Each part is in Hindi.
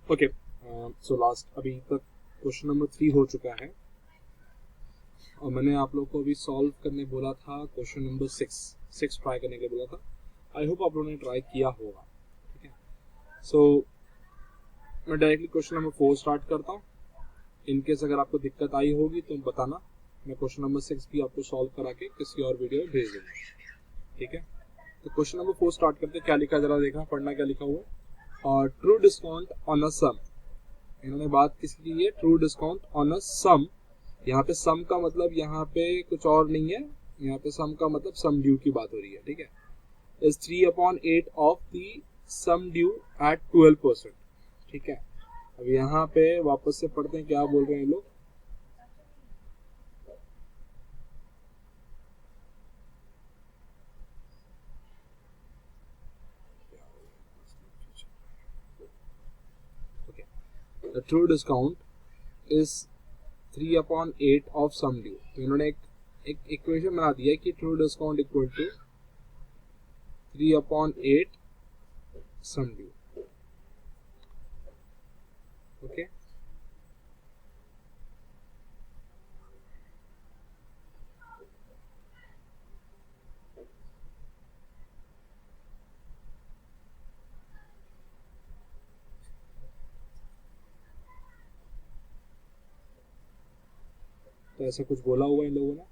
ओके, सो लास्ट अभी तक क्वेश्चन नंबर 3 हो चुका है और मैंने आप लोग को अभी सॉल्व करने बोला था क्वेश्चन नंबर 6 ट्राई करने के बोला था। आई होप आप लोगों ने ट्राई किया होगा। ठीक है, सो मैं डायरेक्टली क्वेश्चन नंबर 4 स्टार्ट करता हूँ। इनकेस अगर आपको दिक्कत आई होगी तो बताना, मैं क्वेश्चन नंबर 6 भी आपको सॉल्व करा के किसी और वीडियो में भेज दूंगा। ठीक है, तो क्वेश्चन नंबर 4 स्टार्ट करते हैं। क्या लिखा है जरा देखना, पढ़ना क्या लिखा हुआ है। और ट्रू डिस्काउंट ऑन अ सम, इन्होंने बात किसकी की है, ट्रू डिस्काउंट ऑन अ सम। यहाँ पे सम का मतलब यहाँ पे कुछ और नहीं है, यहाँ पे सम का मतलब सम ड्यू की बात हो रही है। ठीक है, is 3/8 of the sum due at 12%। ठीक है, अब यहाँ पे वापस से पढ़ते हैं क्या बोल रहे हैं लोग। The true discount is 3/8 of sum due. तो इन्होंने एक इक्वेशन बना दिया है कि true discount equal to 3/8 sum due. Okay, तो ऐसा कुछ बोला हुआ इन लोगों ने।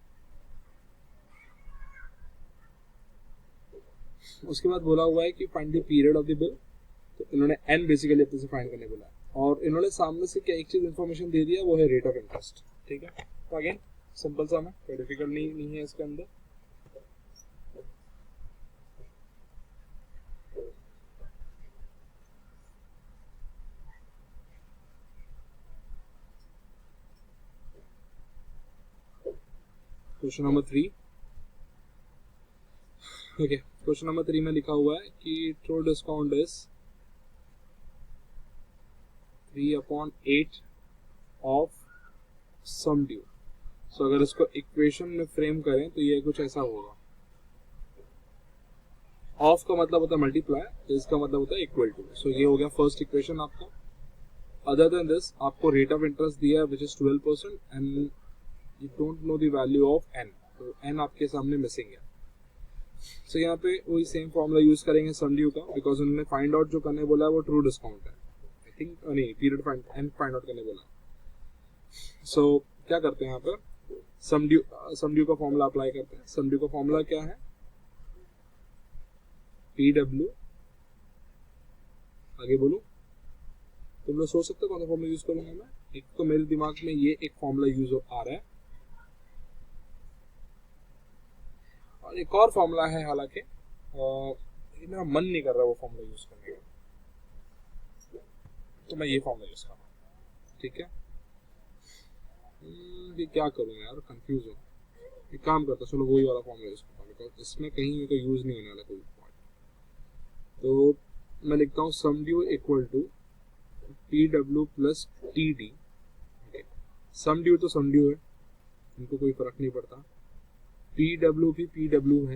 उसके बाद बोला हुआ है कि find the period of the bill. तो इन्होंने एन बेसिकली अपने से फाइंड करने बोला है और इन्होंने सामने से क्या एक चीज इन्फॉर्मेशन दे दिया, वो है रेट ऑफ इंटरेस्ट। ठीक है, तो अगेन सिंपल सा है, कोई डिफिकल्ट नहीं है इसके अंदर। Question number 3। Okay, question number 3 में लिखा हुआ है कि true discount is 3/8 of sum due. So अगर इसको इक्वेशन में फ्रेम करें तो ये कुछ ऐसा होगा। ऑफ का मतलब होता है मल्टीप्लाई, इसका मतलब होता है इक्वल टू। सो ये हो गया फर्स्ट इक्वेशन आपका। अदर देन दिस आपको रेट ऑफ इंटरेस्ट दिया है which is 12% and you don't know the value of N, तो एन आपके सामने मिसिंग है। सो यहाँ पे वही सेम फॉर्मूला यूज करेंगे सम ड्यू का, बिकॉज उन्होंने फाइंड आउट जो करने बोला है वो ट्रू डिस्काउंट है। आई थिंक नहीं, पीरियड फाइंड आउट करने बोला। सो क्या करते हैं यहाँ पर, सम ड्यू का फॉर्मूला अप्लाई करते हैं। सम ड्यू का फॉर्मूला क्या है, पी डब्ल्यू, आगे बोलूं तुम लोग सोच सकते हो कौन सा फॉर्मूला यूज करूंगा मैं। एक तो मेरे दिमाग में ये एक फॉर्मूला यूज आ रहा है और एक और फॉर्मूला है, हालांकि मेरा मन नहीं कर रहा वो फॉर्मूला यूज करने का, तो मैं ये फॉर्मूला यूज कर रहा हूँ। ठीक है, ये क्या करूँ यार, कंफ्यूज हूँ। एक काम करता, चलो वही वाला फॉर्मूला यूज करता हूँ, बिकॉज इसमें कहीं मेरे को यूज नहीं होने वाला कोई पॉइंट। तो मैं लिखता हूँ sum due equal to P W plus T D. Sum due तो सम ड्यू है, इनको कोई फर्क नहीं पड़ता। पी डब्ल्यू भी पी डब्ल्यू है,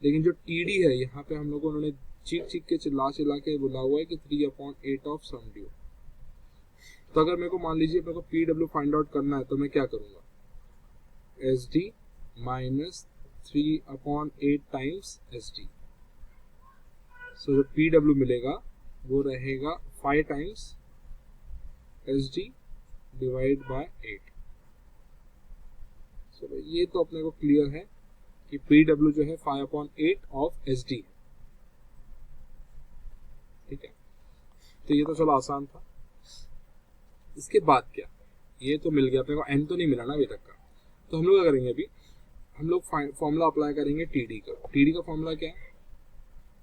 लेकिन जो टी डी है यहाँ पे हम लोगों ने चीख के चिल्ला के बोला हुआ है कि 3/8 ऑफ सम ड्यू। तो अगर मेरे को मान लीजिए मेरे को पी डब्ल्यू फाइंड आउट करना है तो मैं क्या करूंगा, S D minus 3/8 times S D. So जो पी डब्ल्यू मिलेगा वो रहेगा 5 times S D divide by 8। चलो ये तो अपने को क्लियर है कि पी डब्ल्यू जो है 5/8 ऑफ एस डी। ठीक है, तो ये तो चलो आसान था। इसके बाद क्या, ये तो मिल गया अपने को, एन तो नहीं मिला ना अभी तक का। तो हम लोग क्या करेंगे, अभी हम लोग फॉर्मूला अप्लाई करेंगे टीडी का। टीडी का फॉर्मूला क्या है,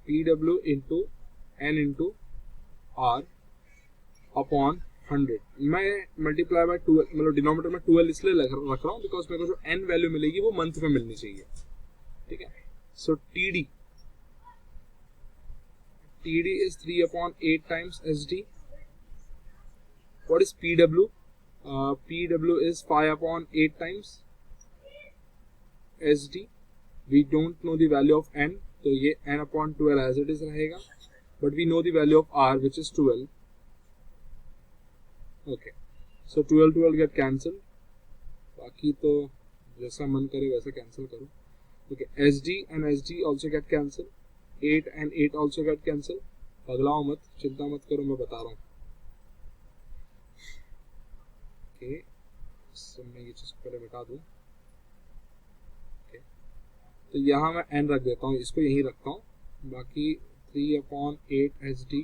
P W into N into R upon 100। मैं मल्टीप्लाई बाय 12, मतलब डिनोमिनेटर में 12 इसलिए रख रहा हूँ बिकॉज मेरे को जो एन वैल्यू मिलेगी वो मंथ में मिलनी चाहिए। ठीक है, so TD is 3/8 times S D. What is PW? PW is 5/8 times SD. We don't know the value of N, तो ये N/12 as it is रहेगा, but we know the value of R which is 12. Okay, so 12 get cancel, बाकी तो जैसा मन करे वैसा कैंसिल करो। Okay, SD and SD also get cancel, 8 and 8 also get cancel. पगलाओ मत, चिंता मत करो, मैं बता रहा हूँ। ओके, मैं ये चीज़ पहले मिटा दूँ। ओके, तो यहाँ मैं n रख देता हूँ, इसको यहीं रखता हूँ। बाकी 3/8 SD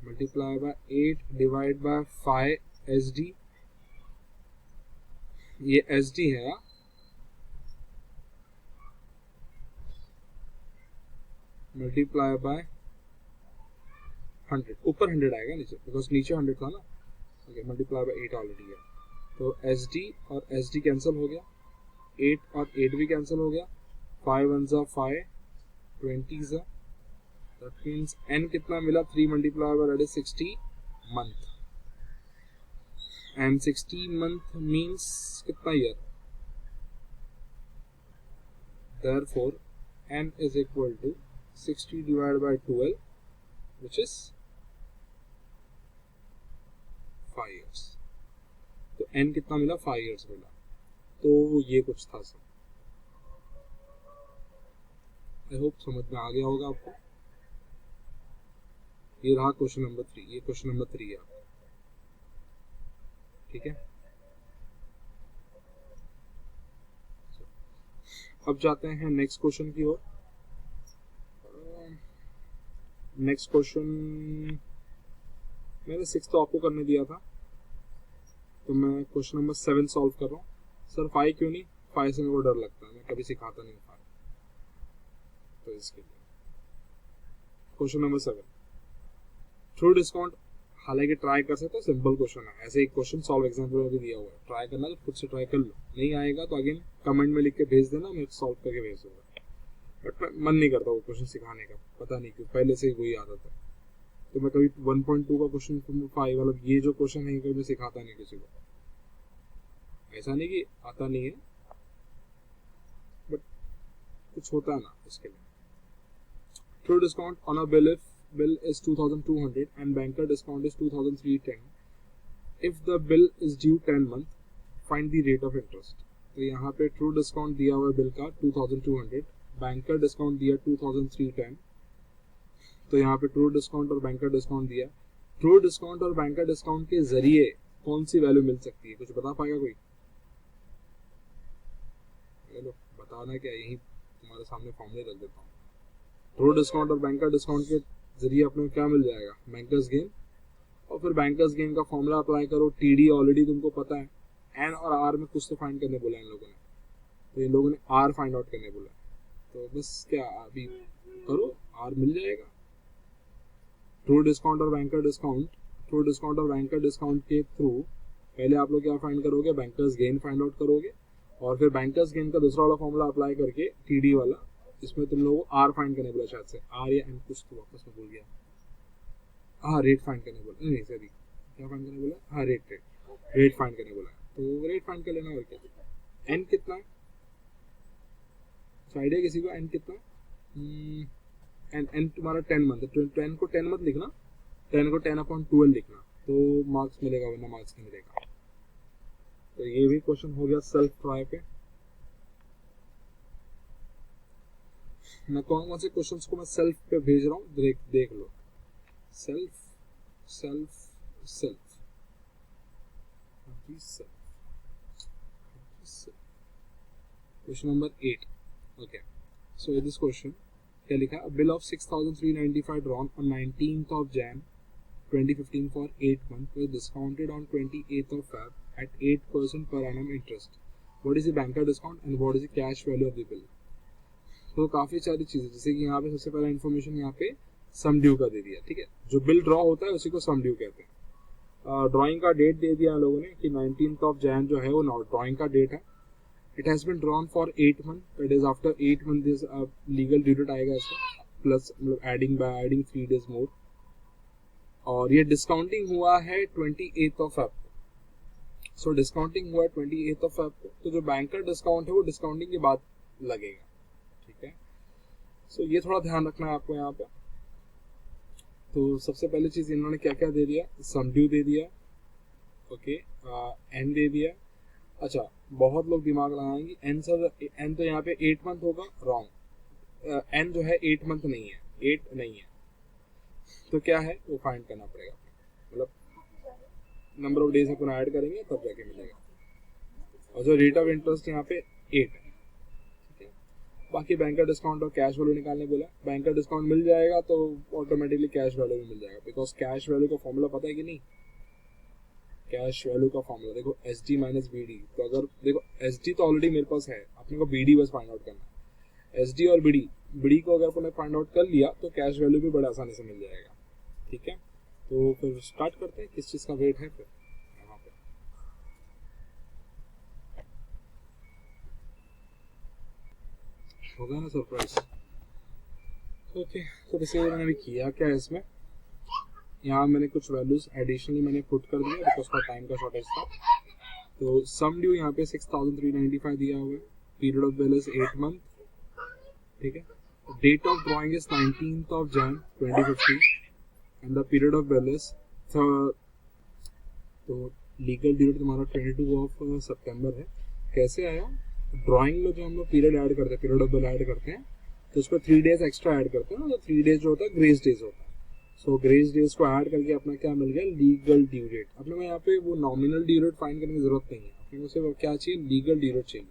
multiply by 8 divide by 5 SD, ये SD है, मल्टीप्लाई बाय 100, ऊपर 100 आएगा नीचे, बिकॉज नीचे 100 था ना। ओके, मल्टीप्लाई बाय 8 ऑलरेडी है, तो SD और SD कैंसिल हो गया, 8 और 8 भी कैंसिल हो गया, 5 1 5, 20 दैट मीन्स n कितना मिला, 3 multiply by that is 60 month, and 60 month means कितना year, therefore n is equal to 60 divided by 12 which is 5 years। तो n कितना मिला, 5 years मिला। तो ये कुछ था सब, आई होप समझ में आ गया होगा आपको। ये रहा क्वेश्चन नंबर 3, ये क्वेश्चन नंबर 3 है आपका, ठीक है। अब जाते हैं नेक्स्ट क्वेश्चन की ओर। नेक्स्ट क्वेश्चन मैंने 6 तो आपको करने दिया था, तो मैं क्वेश्चन नंबर 7 सॉल्व कर रहा हूँ। सर 5 क्यों नहीं, 5 से मेरे को डर लगता है, मैं कभी सिखाता नहीं 5, तो इसके लिए क्वेश्चन नंबर 7 थ्रू डिस्काउंट। हालांकि ट्राई कर सकते हो, सिंपल क्वेश्चन है, ऐसे एक क्वेश्चन सॉल्व एग्जाम्पल में भी दिया हुआ है, ट्राई करना तो खुद से ट्राई कर लो, नहीं आएगा तो अगेन कमेंट में लिख के भेज देना, मैं सॉल्व करके भेज दूंगा। बट मैं मन नहीं करता वो क्वेश्चन सिखाने का, पता नहीं क्यों, पहले से ही वही आदत है। तो मैं कभी 1.2 का क्वेश्चन 5 मतलब ये जो क्वेश्चन है कभी मैं सिखाता नहीं किसी को, ऐसा नहीं कि आता नहीं है, बट कुछ होता है ना इसके लिए। Through discount on a bill is 2200 and banker discount is 2310, if the bill is due 10 month find the rate of interest। तो यहाँ पे ट्रू डिस्काउंट दिया हुआ है बिल का 2200, बैंकर डिस्काउंट दिया 2310, तो यहाँ पे ट्रू डिस्काउंट और बैंकर डिस्काउंट दिया। ट्रू डिस्काउंट और बैंकर डिस्काउंट के जरिए कौन सी वैल्यू मिल सकती है, कुछ बता पाएगा कोई? चलो बताना क्या, यही तुम्हारे सामने फॉर्मूले रख देता हूँ। ट्रू डिस्काउंट और बैंकर डिस्काउंट के जरिए अपने क्या मिल जाएगा, बैंकर्स गेन, और फिर बैंकर्स गेन का फॉर्मूला अप्लाई करो। टीडी ऑलरेडी तुमको पता है, एन और आर में कुछ तो फाइंड करने बोला इन लोगों ने, तो इन लोगों ने आर फाइंड आउट करने बोला, तो बस क्या अभी करो, आर मिल जाएगा। ट्रू डिस्काउंट और बैंकर डिस्काउंट, ट्रू डिस्काउंट और बैंकर डिस्काउंट के थ्रू पहले आप लोग क्या फाइंड करोगे, बैंकर्स गेन फाइंड आउट करोगे, और फिर बैंकर्स गेन का दूसरा वाला फॉर्मूला अप्लाई करके टीडी वाला, इसमें तुम लोगों को आर फाइंड करने बोला, शायद से आर या एन कुछ तो वापस में भूल गया, हाँ रेट फाइंड करने बोला, नहीं सॉरी क्या फाइंड करने बोला, हाँ रेट फाइंड करने बोला, तो रेट फाइंड कर लेना। और क्या, एन कितना है, आइडिया किसी को एन कितना है? एन तुम्हारा 10 मंथ, 10 को 10 मत लिखना, 10 को 10/12 लिखना, तो मार्क्स मिलेगा, वरना मार्क्स नहीं मिलेगा। तो ये भी क्वेश्चन हो गया सेल्फ ट्राई पे। मैं कौन से क्वेश्चंस को मैं सेल्फ पे भेज रहा हूँ, देख लो, self self self question number 8। Okay, so this question क्या लिखा, bill of 6395 drawn on 19th of Jan 2015 for 8 months was discounted on 28th of Feb at 8% per annum interest. What is the banker discount and what is the cash value of the bill? तो काफ़ी सारी चीज़ें, जैसे कि यहाँ पे सबसे पहला इन्फॉर्मेशन यहाँ पे सम ड्यू का दे दिया, ठीक है, जो बिल ड्रॉ होता है उसी को सम ड्यू कहते हैं। ड्राइंग का डेट दे दिया लोगों ने कि 19th of Jan जो है वो ड्राइंग का डेट है। It has been drawn for 8 month, that is after 8 month is legal due date आएगा इसका, प्लस मतलब एडिंग 3 days मोर, और ये डिस्काउंटिंग हुआ है 28th of Feb। So discounting हुआ है 28th of Feb को, तो जो बैंकर डिस्काउंट है वो डिस्काउंटिंग के बाद लगेगा, ठीक है। सो ये थोड़ा ध्यान रखना है आपको यहाँ पे। तो सबसे पहली चीज़ इन्होंने क्या क्या दे दिया, सम ड्यू दे दिया, ओके, एन दे दिया। अच्छा, बहुत लोग दिमाग लगाएंगे एन सर, एन तो यहाँ पे 8 मंथ होगा, रॉन्ग। एन जो है 8 मंथ नहीं है, 8 नहीं है, तो क्या है वो फाइंड करना पड़ेगा, मतलब number of days upon add करेंगे तब जाके मिलेगा। और जो रेट ऑफ इंटरेस्ट यहाँ पे 8 है, ठीक है। बाकी बैंक का डिस्काउंट और कैश वैल्यू निकालने बोला, बैंक का डिस्काउंट मिल जाएगा तो ऑटोमेटिकली कैश वैल्यू भी मिल जाएगा, बिकॉज कैश वैल्यू का फॉर्मूला पता है कि नहीं। कैश वैल्यू का फॉर्मूला देखो, S D minus B D. तो अगर देखो एस डी तो ऑलरेडी मेरे पास है, अपने को बी डी बस फाइंड आउट करना है। एस डी और बी डी को अगर अपने फाइंड आउट कर लिया तो कैश वैल्यू भी बड़े आसानी से मिल जाएगा, ठीक है। तो फिर स्टार्ट करते हैं, किस चीज़ का वेट है फिर यहाँ पे। होगा ना सरप्राइज। ओके, तो बेसिकली मैंने अभी किया क्या है इसमें, यहाँ मैंने कुछ वैल्यूज एडिशनली मैंने पुट कर दिया बिकॉज का टाइम का शॉर्टेज था। तो सम ड्यू यहाँ पे 6395 दिया हुआ है, period of bill is 8 month, ठीक है। Date of drawing is 19th of Jan 2015 and the period of bill is, तो लीगल ड्यूरेट तुम्हारा 22 of September है। कैसे आया, ड्राइंग में जो हम लोग पीरियड ऐड करते हैं, पीरियड ऑफ बिल ऐड करते हैं, तो उस पर 3 days एक्स्ट्रा ऐड करते हैं ना, तो 3 days जो होता है ग्रेस डेज होता है। सो ग्रेस डेज को ऐड करके अपना क्या मिल गया, लीगल ड्यू डेट। अपने को यहाँ पे वो नॉमिनल ड्यू डेट फाइंड करने की जरूरत नहीं है, अपने को सिर्फ क्या चाहिए, लीगल ड्यू डेट चाहिए।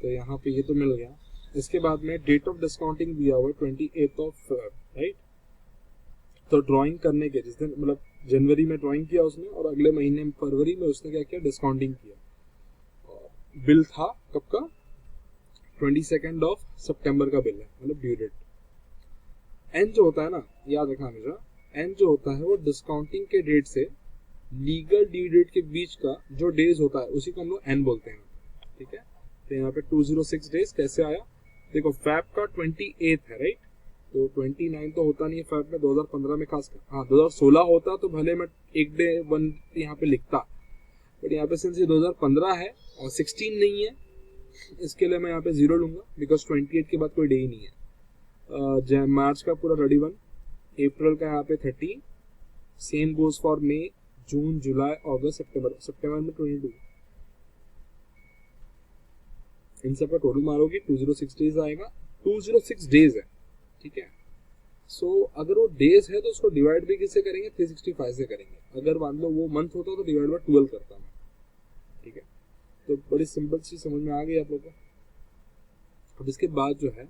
तो यहाँ पे ये तो मिल गया। इसके बाद में डेट ऑफ डिस्काउंटिंग दिया हुआ है 28th of Feb, राइट। तो ड्राइंग करने के जिस दिन, मतलब जनवरी में ड्राइंग किया उसने, और अगले महीने में फरवरी में उसने क्या किया, डिस्काउंटिंग किया। बिल था कब का, 22nd of September का बिल है, मतलब ड्यू डेट। एन जो होता है ना, याद रखना हमेशा, एन जो होता है वो डिस्काउंटिंग के डेट से लीगल ड्यू डेट के बीच का जो डेज होता है उसी को हम लोग एन बोलते हैं, ठीक है। तो यहाँ पे 206 डेज कैसे आया, देखो फैब का 28 है, राइट। तो 29 तो होता नहीं है फैब में, 2015 में खास कर, हाँ 2016 होता तो भले मैं एक डे वन यहाँ पे लिखता, बट यहाँ पे सिंस ये 2015 है और 16 नहीं है, इसके लिए मैं यहाँ पे 0 लूंगा, बिकॉज 28 के बाद कोई डे ही नहीं है। मार्च का पूरा 31, अप्रैल का यहाँ पे 30, सेम गोज फॉर मई, जून, जुलाई, अगस्त, सितंबर में 22। इन सब का टोटल मारोगे 206 डेज आएगा, 206 डेज है, ठीक है। सो अगर वो डेज है तो उसको डिवाइड भी किससे करेंगे, 365 से करेंगे। अगर मान लो वो मंथ होता तो डिवाइड बाय 12 करता मैं, ठीक है। तो बड़ी सिंपल चीज समझ में आ गई आप लोगों को। अब इसके बाद जो है,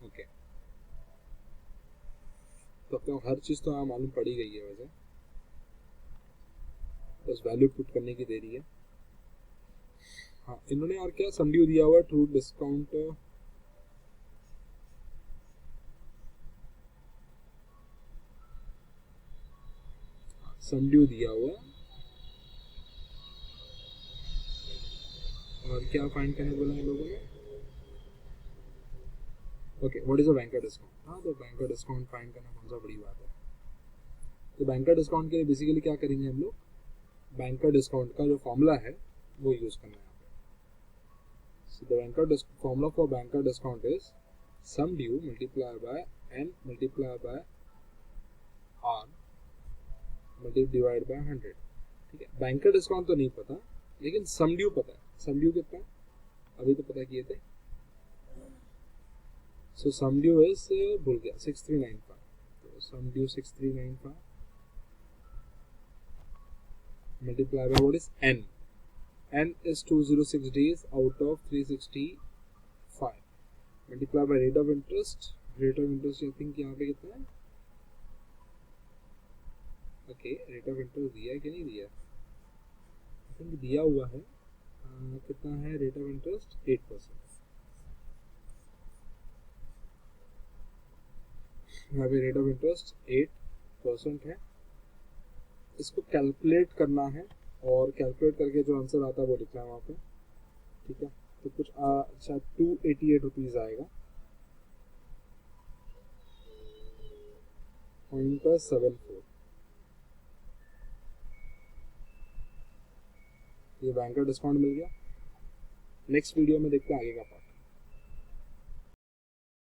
ओके, तो अपने हर चीज तो यहाँ मालूम पड़ी गई है, वैसे बस वैल्यू पुट करने की देरी है। हाँ, इन्होंने और क्या सम ड्यू दिया हुआ है, ट्रू डिस्काउंट, सम ड्यू दिया हुआ है, और क्या फाइंड करने बोला इन लोगों ने, okay, what is a bank का डिस्काउंट। हाँ, तो बैंक का डिस्काउंट फाइंड करना कौन सा बड़ी बात है। तो बैंक का डिस्काउंट के लिए बेसिकली क्या करेंगे हम लोग, बैंक का डिस्काउंट का जो फॉर्मूला है वो यूज करना है यहाँ पे। सो द बैंक का फॉर्मूला फॉर बैंक का discount is sum due multiply by N multiply by R divide by 100, ठीक है। बैंक का डिस्काउंट तो नहीं पता, लेकिन सम ड्यू पता है। सम ड्यू कितना है अभी तो पता किए थे। सो सम ड्यू इज, भूल गया, 6395। तो sum due 6395 multiply by what is n. n is 206 days out of 365 multiply by rate of interest. Rate of interest I think यहाँ पे कितना है, ओके, रेट ऑफ इंटरेस्ट दिया है कि नहीं दिया, आई थिंक दिया हुआ है। कितना है रेट ऑफ इंटरेस्ट, 8%। यहाँ पे रेट ऑफ इंटरेस्ट 8% है। इसको कैलकुलेट करना है, और कैलकुलेट करके जो आंसर आता है वो लिखना है वहाँ पे, ठीक है। तो कुछ अच्छा 288 रुपीज आएगा, 0.74। ये बैंक का डिस्काउंट मिल गया। नेक्स्ट वीडियो में देखते हैं आगे का।